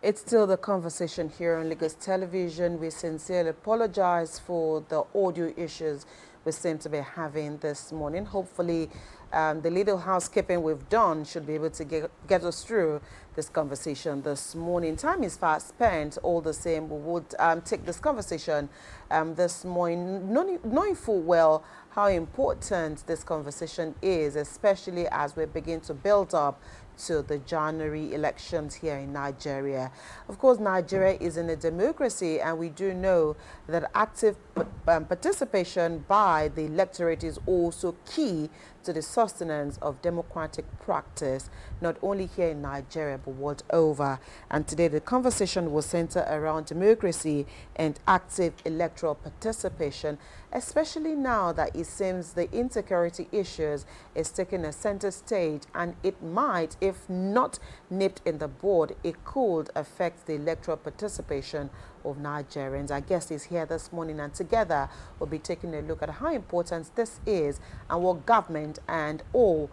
It's still the conversation here on Lagos Television. We sincerely apologize for the audio issues we seem to be having this morning. Hopefully, the little housekeeping we've done should be able to get us through this conversation this morning. Time is fast spent. All the same, we would take this conversation this morning, knowing full well how important this conversation is, especially as we begin to build up to the January elections here in Nigeria. Of course, Nigeria is in a democracy, and we do know that active participation by the electorate is also key to the sustenance of democratic practice, not only here in Nigeria, but world over. And today the conversation will center around democracy and active electoral participation, especially now that it seems the insecurity issues is taking a center stage, and it might, if not nipped in the bud, it could affect the electoral participation of Nigerians. Our guest is here this morning, and together we'll be taking a look at how important this is and what government and all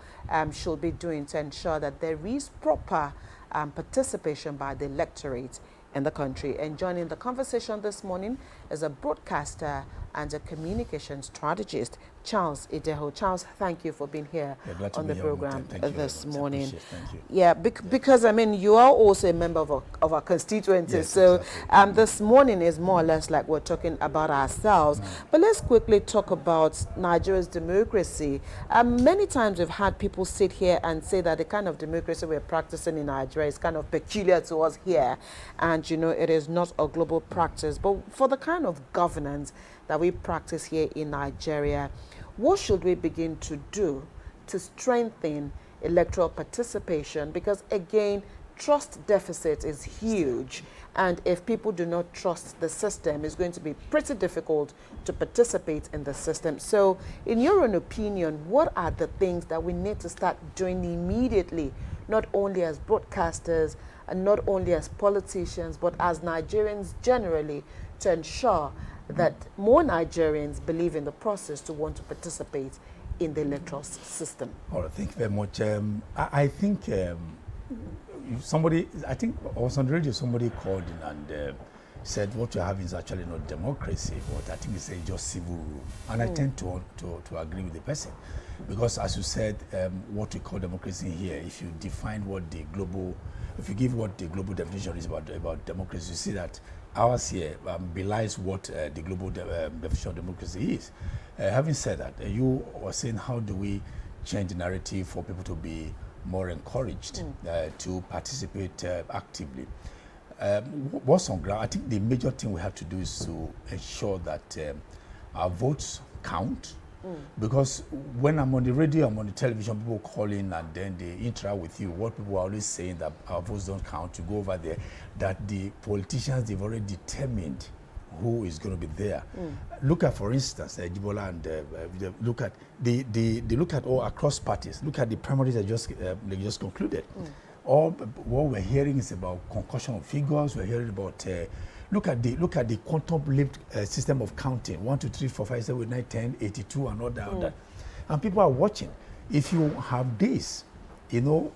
should be doing to ensure that there is proper participation by the electorate in the country. And joining the conversation this morning is a broadcaster and a communication strategist, Charles Ideho. Charles, thank you for being here on the program this morning. Thank you. Yeah, because I mean, you are also a member of our constituency, yes, so exactly. this morning is more or less like we're talking about ourselves. But let's quickly talk about Nigeria's democracy. Many times we've had people sit here and say that the kind of democracy we're practicing in Nigeria is kind of peculiar to us here, and you know, it is not a global practice. But for the kind of governance that we practice here in Nigeria, what should we begin to do to strengthen electoral participation? Because again, trust deficit is huge, and if people do not trust the system, it's going to be pretty difficult to participate in the system. So in your own opinion, what are the things that we need to start doing immediately, not only as broadcasters and not only as politicians, but as Nigerians generally, to ensure that more Nigerians believe in the process to want to participate in the electoral system? All right, thank you very much. I think I think I was on the radio, somebody called in and said what you're having is actually not democracy, but I think it's just civil rule. And I tend to agree with the person. Because as you said, what we call democracy here, if you define what the global, if you give what the global definition is about democracy, you see that ours here belies what the global definition of democracy is. Having said that, you were saying how do we change the narrative for people to be more encouraged to participate actively. What's on ground? I think the major thing we have to do is to ensure that our votes count. Because when I'm on the radio, I'm on the television, people call in and then they interact with you. What people are always saying that our votes don't count, to go over there, that the politicians, they've already determined who is going to be there. Look at, for instance, Jibola and look at they look at all across parties. Look at the primaries that they just concluded. All what we're hearing is about concussion of figures. We're hearing about look at the quantum leap system of counting: 1, 2, 3, 4, 5, 7, 8, 9, 10, 82, and all that. And people are watching. If you have this, you know,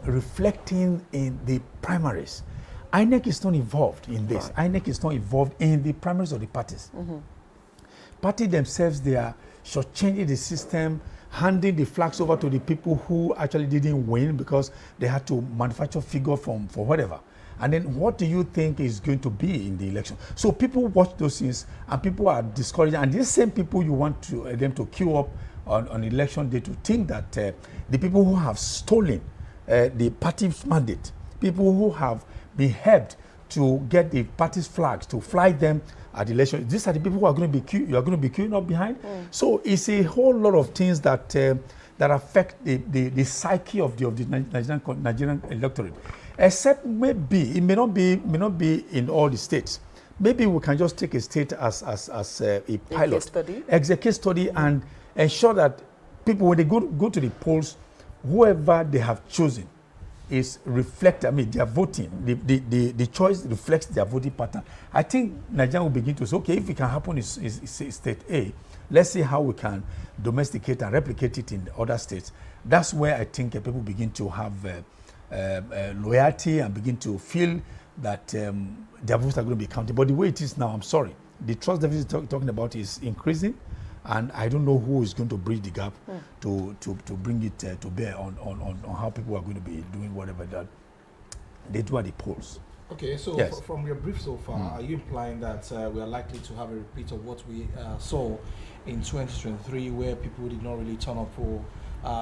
reflecting in the primaries, INEC is not involved in this. Right. INEC is not involved in the primaries of the parties. Party themselves, they are shortchanging the system, handing the flags over to the people who actually didn't win because they had to manufacture figure for whatever. And then what do you think is going to be in the election? So people watch those things and people are discouraged. And these same people you want to them to queue up on election day to think that the people who have stolen the party's mandate, people who have been helped to get the party's flags, to fly them at the election, these are the people who are going to be you are going to be queuing up behind. So it's a whole lot of things that that affect the psyche of the Nigerian electorate. Except maybe it may not be in all the states. Maybe we can just take a state as a pilot, a case study, and ensure that people, when they go to the polls, whoever they have chosen is reflect. I mean, they are voting. The choice reflects their voting pattern. I think Nigeria will begin to say, okay, if it can happen in state A, let's see how we can domesticate and replicate it in other states. That's where I think people begin to have loyalty and begin to feel that their votes are going to be counted. But the way it is now, I'm sorry, the trust deficit talking about is increasing, and I don't know who is going to bridge the gap to bring it to bear on how people are going to be doing whatever that they do at the polls. Okay, so yes. From your brief so far, are you implying that we are likely to have a repeat of what we saw in 2023, where people did not really turn up for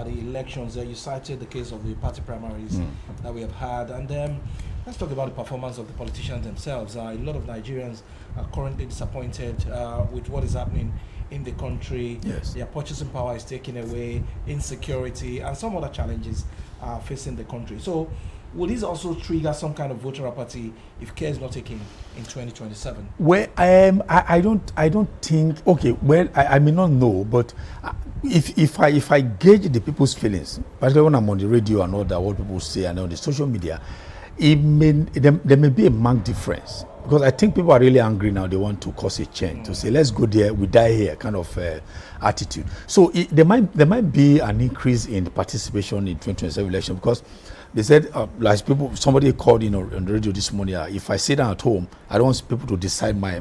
the elections? You cited the case of the party primaries that we have had, and let's talk about the performance of the politicians themselves. A lot of Nigerians are currently disappointed with what is happening in the country. Yes. Their purchasing power is taken away, insecurity, and some other challenges are facing the country. So will this also trigger some kind of voter apathy if care is not taken in 2027? Well, I don't think. Okay, well, I may not know, but if I gauge the people's feelings, particularly when I'm on the radio and all that, what people say, and on the social media, there may be a marked difference, because I think people are really angry now. They want to cause a change, to say let's go there, we die here, kind of attitude. So there might be an increase in participation in 2027 election, because they said, like somebody called on the radio this morning, if I sit down at home, I don't want people to decide my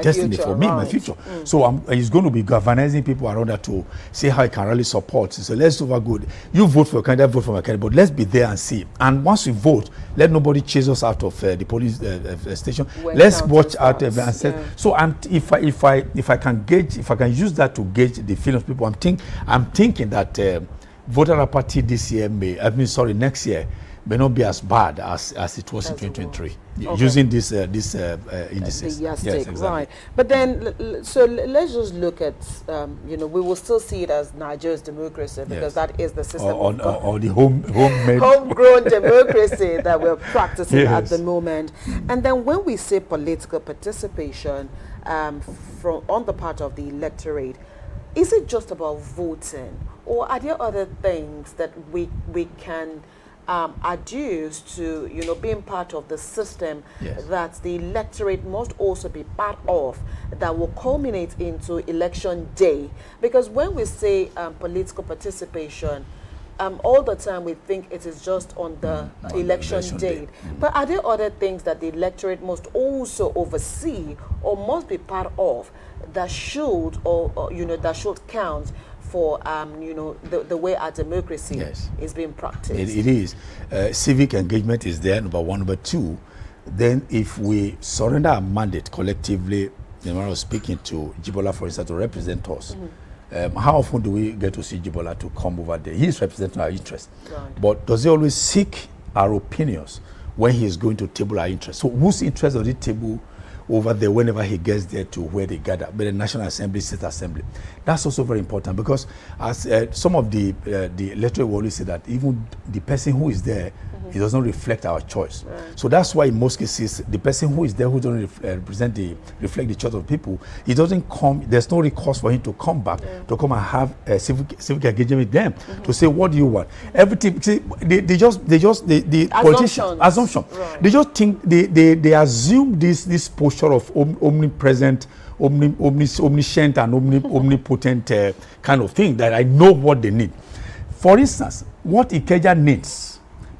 destiny future, for me, right. my future. So he's going to be galvanizing people around that to see how he can really support. So let's do good. You vote for a candidate, vote for my candidate, but let's be there and see. And once we vote, let nobody chase us out of the police station. When let's watch out and say. Yeah. So if I can use that to gauge the feelings of people, I'm thinking that. Voter apathy this year next year may not be as bad as it was in 2023. Okay. Using this indices. Yes, exactly. Right. But then, so let's just look at, we will still see it as Nigeria's democracy, because that is the system or the homemade homegrown democracy that we're practicing at yes. the moment. And then when we say political participation on the part of the electorate, is it just about voting, or are there other things that we can adduce to being part of the system yes. that the electorate must also be part of, that will culminate into election day? Because when we say political participation, all the time we think it is just on the election date. But are there other things that the electorate must also oversee or must be part of that should that should count for the way our democracy yes. is being practiced? It is. Civic engagement is there, number one. Number two, then if we surrender our mandate collectively, when I was speaking to Jibola, for instance, to represent us, how often do we get to see Jibola to come over there? He is representing our interests. Right. But does he always seek our opinions when he is going to table our interests? So whose interest does he table over there whenever he gets there to where they gather, but the National Assembly, State Assembly? That's also very important, because as some of the electorate will always say that even the person who is there, it does not reflect our choice. Right. So that's why in most cases, the person who is there who doesn't reflect the choice of people, he doesn't come, there's no recourse for him to come back, to come and have a civic engagement with them, to say, what do you want? Everything, see, the politicians, assumption. Right. They just think, they assume this posture of omnipresent, omniscient and omnipotent kind of thing, that I know what they need. For instance, what Ikeja needs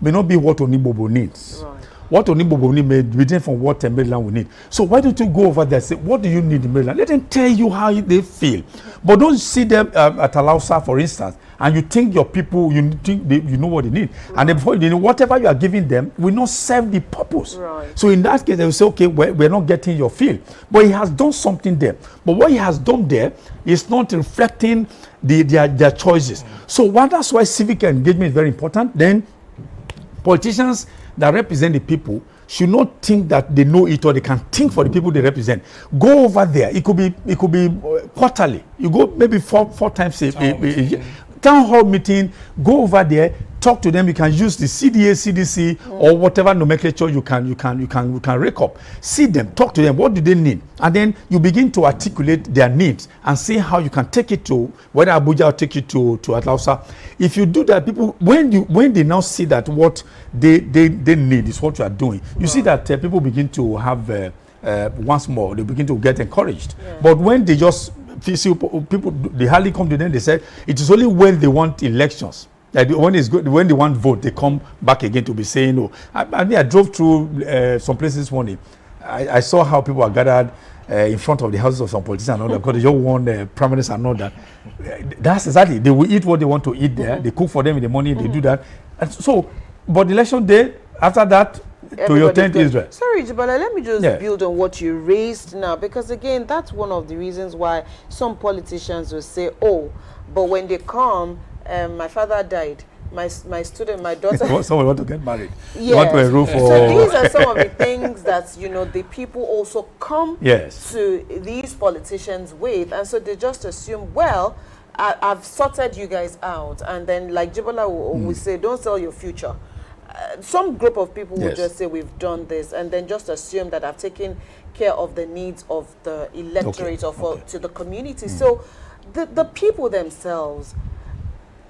may not be what Onibobo needs. Right. What Onibobo needs may be different from what Maryland will need. So why don't you go over there and say, what do you need in Maryland? Let them tell you how they feel. But don't see them at Alausa, for instance, and you think your people, you know what they need. Right. And then before you know, whatever you are giving them will not serve the purpose. Right. So in that case, they will say, okay, we're not getting your feel. But he has done something there. But what he has done there is not reflecting their choices. So that's why civic engagement is very important. Then politicians that represent the people should not think that they know it or they can think for the people they represent. Go over there. It could be quarterly. You go maybe four times a town hall meeting. Go over there, talk to them. You can use the CDA, CDC, or whatever nomenclature you can rake up. See them, talk to them. What do they need? And then you begin to articulate their needs and see how you can take it to whether Abuja or take it to Atlausa. If you do that, people when they now see that what they need is what you are doing, you see that people begin to have once more they begin to get encouraged. Yeah. But when they just see people, they hardly come to them. They said it is only when they want elections Like when it's good, when they want vote, they come back again to be saying, "Oh, I mean, I drove through some places this morning. I saw how people are gathered in front of the houses of some politicians and all that because they just want prime minister and all that. That's exactly. They will eat what they want to eat there. They cook for them in the morning. They do that. And so, but the election day after that, to your tent Israel. Sorry, Jibala, let me just build on what you raised now, because again, that's one of the reasons why some politicians will say, "Oh, but when they come, my father died. My student, my daughter." Someone want to get married. Yes. You want to enroll for. So these are some of the things that the people also come to these politicians with, and so they just assume, well, I've sorted you guys out, and then like Jibola will say, don't sell your future. Some group of people will just say we've done this, and then just assume that I've taken care of the needs of the electorate or to the community. So the people themselves,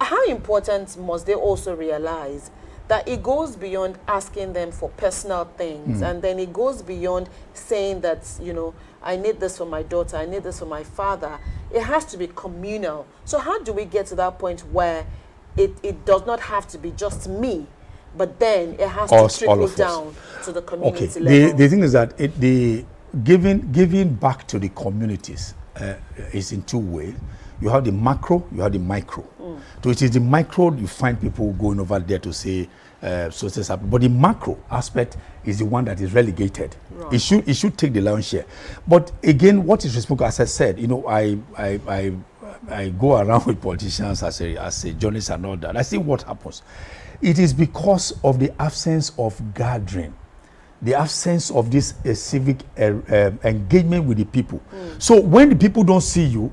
how important must they also realize that it goes beyond asking them for personal things, and then it goes beyond saying that, I need this for my daughter, I need this for my father. It has to be communal. So how do we get to that point where it does not have to be just me, but then it has to trickle down to the community level? The thing is that the giving back to the communities is in two ways. You have the macro, you have the micro. So it is the micro you find people going over there to say sources happen. But the macro aspect is the one that is relegated. Right. It should take the lion's share. But again, what is responsible, as I said, I go around with politicians as a journalist and all that. I see what happens. It is because of the absence of gathering, the absence of this civic engagement with the people. So when the people don't see you,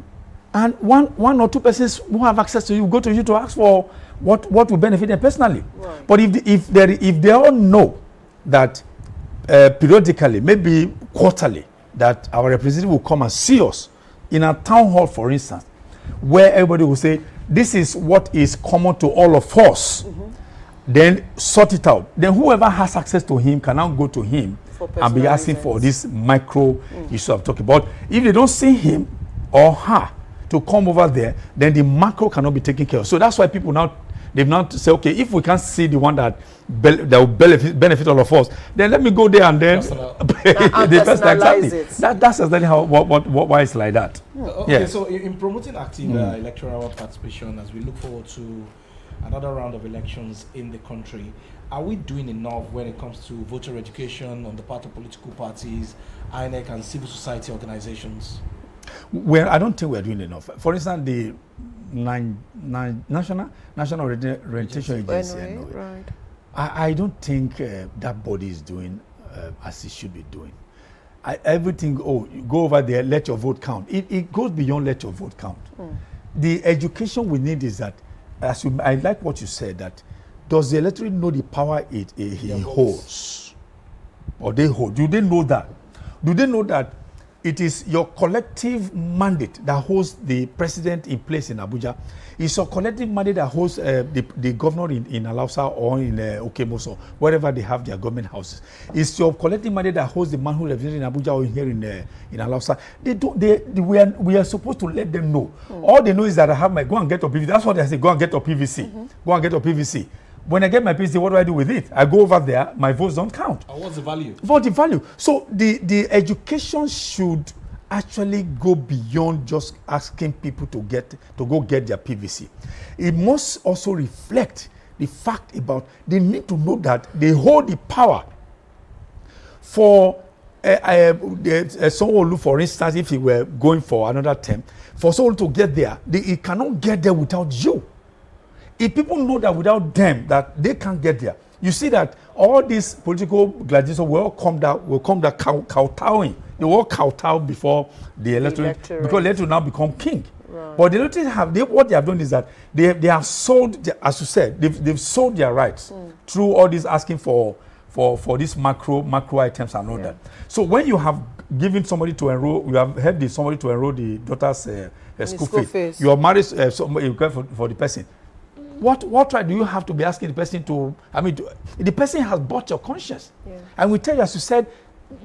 and one or two persons who have access to you go to you to ask for what will benefit them personally. Right. But if they all know that periodically, maybe quarterly, that our representative will come and see us in a town hall, for instance, where everybody will say, this is what is common to all of us, then sort it out. Then whoever has access to him can now go to him and be asking for this micro issue I'm talking about. If they don't see him or her to come over there, then the macro cannot be taken care of. So that's why people they've not say, okay, if we can't see the one that will benefit all of us, then let me go there and then personalize it. That's exactly why it's like that. Okay, so in promoting active electoral participation, as we look forward to another round of elections in the country, are we doing enough when it comes to voter education on the part of political parties, INEC, and civil society organizations? Well, I don't think we're doing enough. For instance, the National Orientation Agency. Right. I don't think that body is doing as it should be doing. Everything, you go over there, let your vote count. It goes beyond let your vote count. The education we need is that, I like what you said, that does the electorate know the power he holds? Or they hold? Do they know that? Do they know that it is your collective mandate that holds the president in place in Abuja? It's your collective mandate that holds the governor in Alausa or in Okemoso, wherever they have their government houses. It's your collective mandate that holds the man who lives in Abuja or here in Alausa. We are supposed to let them know. All they know is that I have go and get your PVC. That's what they say, go and get your PVC. Go and get your PVC. When I get my PVC, what do I do with it? I go over there, my votes don't count. What's the value? What's the value? So the education should actually go beyond just asking people to go get their PVC. It must also reflect the fact about they need to know that they hold the power for someone, for instance, if he were going for another term, for someone to get there, he cannot get there without you. If people know that without them, that they can't get there, you see that all these political gladiators will all come down kowtowing. They will all kowtow before the electorate, because the electorate now become king. Right. But the electorate what they have done is that they have sold, as you said, they've sold their rights through all this asking for these macro items and all that. So when you have given somebody to enroll, you have helped somebody to enroll the daughter's school fees. You have married somebody for the person. What right do you have to be asking the person to? The person has bought your conscience. Yeah. And we tell you, as you said,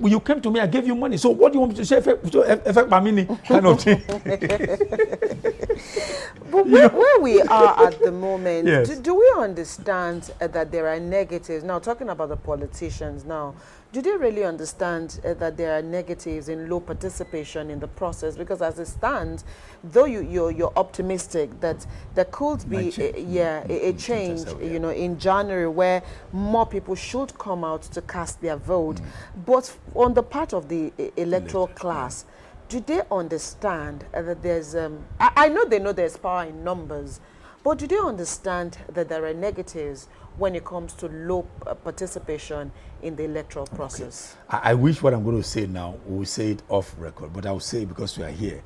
you came to me, I gave you money. So what do you want me to say? Effect by meaning kind of thing. But where we are at the moment, yes. do we understand that there are negatives? Now, talking about the politicians now, do they really understand that there are negatives in low participation in the process? Because as it stands, though you're optimistic that there could be a change, you know, in January where more people should come out to cast their vote. But on the part of the electoral class, do they understand that there's, I know they know there's power in numbers, but do they understand that there are negatives when it comes to low participation in the electoral process? I wish what I'm going to say now, we'll say it off record, but I will say it because we are here.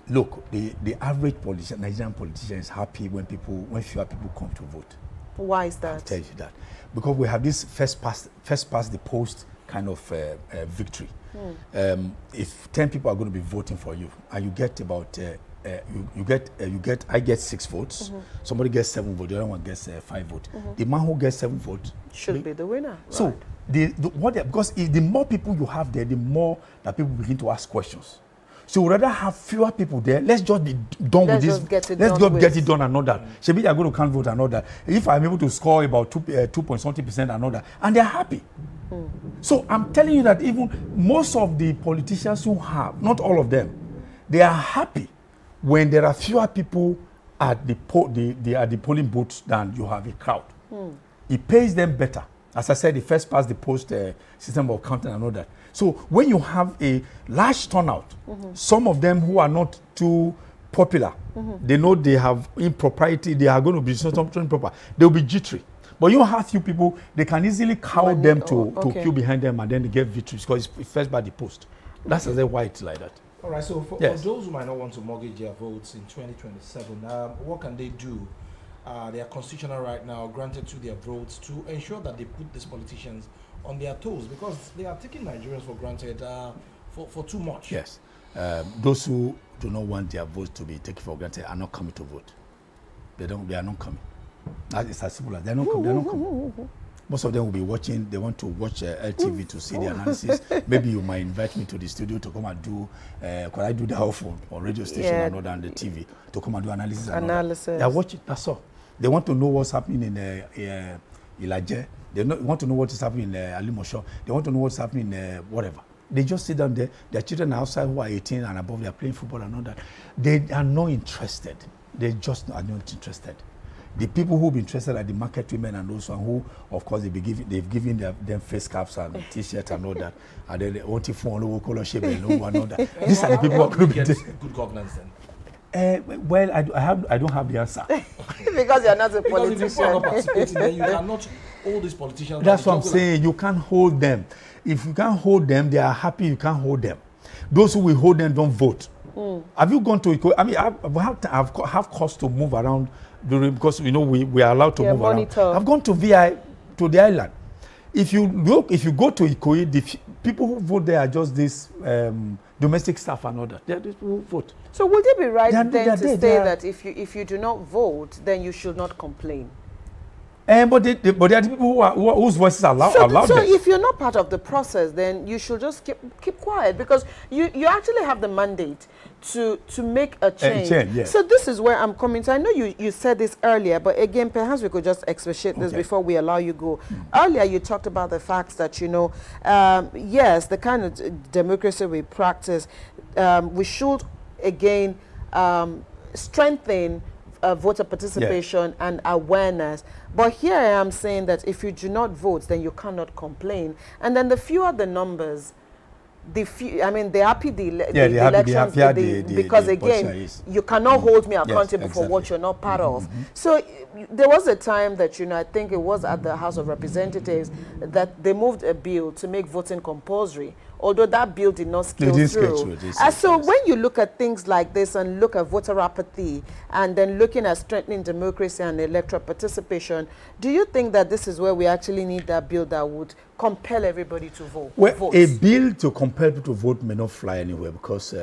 Look, the average politician, Nigerian politician is happy when fewer people come to vote. Why is that? I'll tell you that. Because we have this first past the post kind of victory. If 10 people are going to be voting for you, and you get about I get 6 votes. Somebody gets 7 votes. The other one gets 5 votes. The man who gets 7 votes should be the winner. So right. Because the more people you have there, the more that people begin to ask questions. So we'd rather have fewer people there. Let's just be done with this. Let's just get it done and all that. Maybe they're going to count vote and all that. If I'm able to score about 2.something% and all that, and they're happy. So I'm telling you that even most of the politicians who have, not all of them, they are happy when there are fewer people at the polling booths than you have a crowd. It pays them better. As I said, the first past the post system of counting and all that. So when you have a large turnout, some of them who are not too popular, they know they have impropriety, they are going to be something improper. They'll be jittery. But you have few people, they can easily cow them to queue behind them and then they get victories because it's first by the post. That's why it's like that. All right, so for those who might not want to mortgage their votes in 2027, what can they do? They are constitutional right now, granted to their votes to ensure that they put these politicians on their toes because they are taking Nigerians for granted for too much. Yes. Those who do not want their votes to be taken for granted are not coming to vote. They are not coming. That is as simple as they're not coming. Most of them will be watching. They want to watch LTV to see the analysis. Maybe you might invite me to the studio to come and do. Could I do that on radio station and not on the TV to come and do analysis? They are watching. That's all. They want to know what's happening in Ilaje. They want to know what is happening in Alimosho. They want to know what's happening in whatever. They just sit down there. Their children are outside who are 18 and above. They are playing football and all that. They are not interested. They just are not interested. The people who be interested are the market women and those who, of course, they've given them face caps and T-shirts and all that. And then they want to phone local shape and all that. These are the people who are going to be good governance then. Well, I don't have the answer. Because you're not a politician. Because if people are not participating, then you cannot hold these politicians. That's what I'm saying. You can't hold them. If you can't hold them, they are happy you can't hold them. Those who will hold them don't vote. Have you gone to? I mean, I've have cost to move around because we are allowed to move around. I've gone to to the island. If you go to Ikoyi, the people who vote there are just this domestic staff and all that. They are the people who vote. So would it be right to say that if you do not vote, then you should not complain? But there are the people whose voices are loud. So if you're not part of the process, then you should just keep quiet because you actually have the mandate to make a change. Yes. So this is where I'm coming to. I know you said this earlier, but again, perhaps we could just expatiate this before we allow you go. Earlier, you talked about the facts that, yes, the kind of democracy we practice, we should, again, strengthen voter participation and awareness. But here I am saying that if you do not vote, then you cannot complain. And then the fewer the numbers, the happy elections, because again, you cannot hold me accountable for what you're not part of. So there was a time that, I think it was at the House of Representatives that they moved a bill to make voting compulsory, although that bill did not scale through. So when you look at things like this and look at voter apathy and then looking at strengthening democracy and electoral participation, do you think that this is where we actually need that bill that would compel everybody to vote? Well, a bill to compel people to vote may not fly anywhere because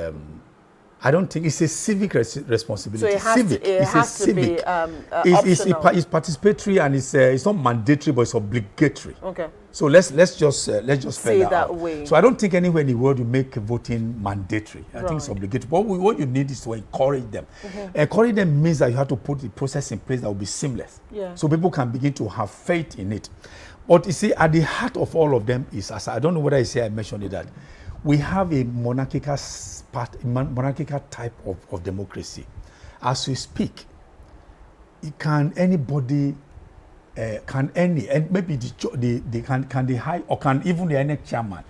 I don't think it's a civic responsibility. So it has civic. to, it it's has a to be civic. optional. It's participatory and it's not mandatory, but it's obligatory. Okay. So let's just say spell that out. way. So I don't think anywhere in the world you make voting mandatory. I think it's Right. obligatory. But what you need is to encourage them. Encourage them means that you have to put the process in place that will be seamless. Yeah. So people can begin to have faith in it. But you see, at the heart of all of them is, as I don't know whether I mentioned it, that we have a monarchical type of democracy. As we speak, can anybody, and maybe can the high, or can even the NX chairman,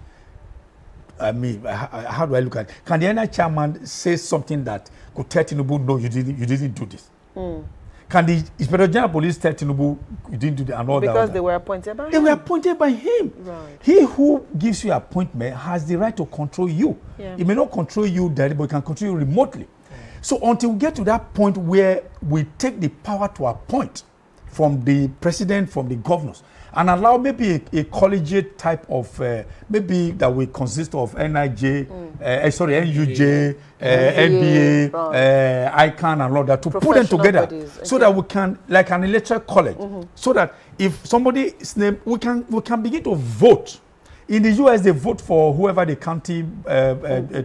I mean, how do I look at it? Can the NX chairman say something that could tell Tinubu, no, you didn't do this? Can the Inspector General Police tell Tinubu you didn't do that and all that? Because they were appointed by him. They were appointed by him. Right. He who gives you appointment has the right to control you. Yeah. He may not control you directly, but he can control you remotely. So until we get to that point where we take the power to appoint from the president, from the governors, and allow maybe a collegiate type of, maybe that will consist of NUJ, NBA, ICANN and all that, to put them together so that we can, like an electoral college, so that if somebody's name, we can begin to vote. In the US, they vote for whoever the county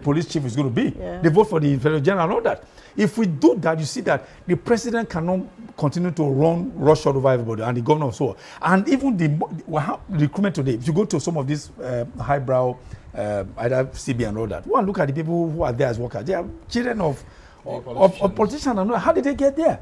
police chief is going to be. Yeah. They vote for the inspector general and all that. If we do that, you see that the president cannot continue to rush all over everybody, and the governor so on. And even the recruitment today, if you go to some of these highbrow, either CB and all that, go and look at the people who are there as workers. They are children of politicians and all that. How did they get there?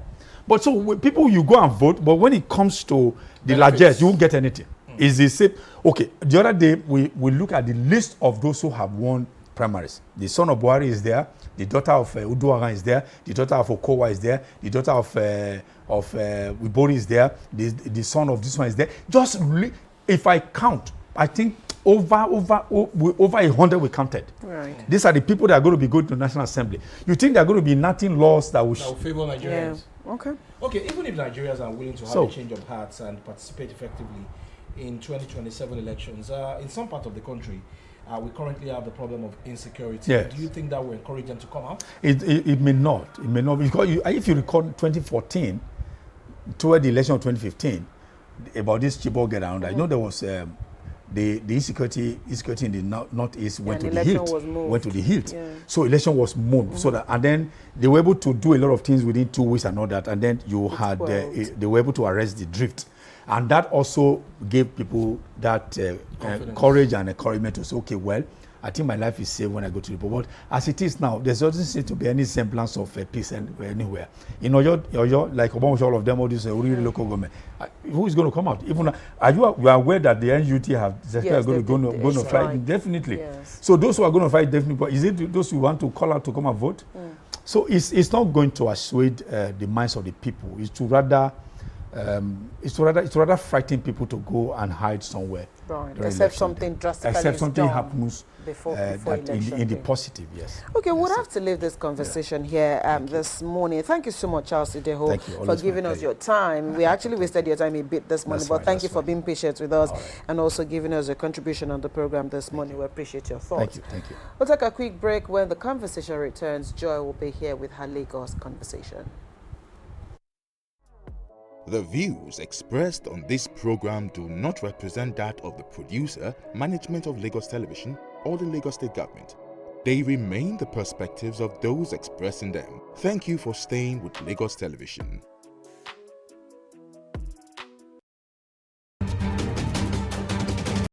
But so people, you go and vote, but when it comes to the largesse, you won't get anything. Is the same? Okay. The other day we look at the list of those who have won primaries. The son of Buhari is there. The daughter of Uduaghan is there. The daughter of Okowa is there. The daughter of Wibori is there. The son of this one is there. Just if I count, I think over 100 we counted. Right. These are the people that are going to be going to the National Assembly. You think they're going to be enacting laws that will favor Nigerians? Yeah. Okay. Okay, even if Nigerians are willing to have a change of hearts and participate effectively in 2027 elections, in some part of the country, we currently have the problem of insecurity. Yes. Do you think that will encourage them to come out? It may not. It may not. Because if you recall 2014, toward the election of 2015, about this Chibok get around, I know there was the insecurity in the northeast went to the hilt. Yeah. So election was moved. So that, and then they were able to do a lot of things within 2 weeks and all that. And then they were able to arrest the drift. And that also gave people that courage and encouragement to say, okay, well, I think my life is safe when I go to the board. As it is now, there doesn't seem to be any semblance of peace anywhere. In Oyo, like all of them, all this really local government, who is going to come out? Even you are aware that the NUT are going to fight? Definitely. Yes. So those who are going to fight, definitely. But is it those who want to call out to come and vote? So it's not going to assuage the minds of the people. It's to rather frighten people to go and hide somewhere. Right. Except something drastically happens before in the positive, yes. Okay, we'll have to leave this conversation here this morning. Thank you so much, Charles Ideho, for giving us your time. We actually wasted your time a bit this morning, but thank you for being patient with us and also giving us a contribution on the program this morning. We appreciate your thoughts. Thank you. We'll take a quick break. When the conversation returns, Joy will be here with her Lagos conversation. The views expressed on this program do not represent that of the producer, management of Lagos Television, or the Lagos State Government. They remain the perspectives of those expressing them. Thank you for staying with Lagos Television.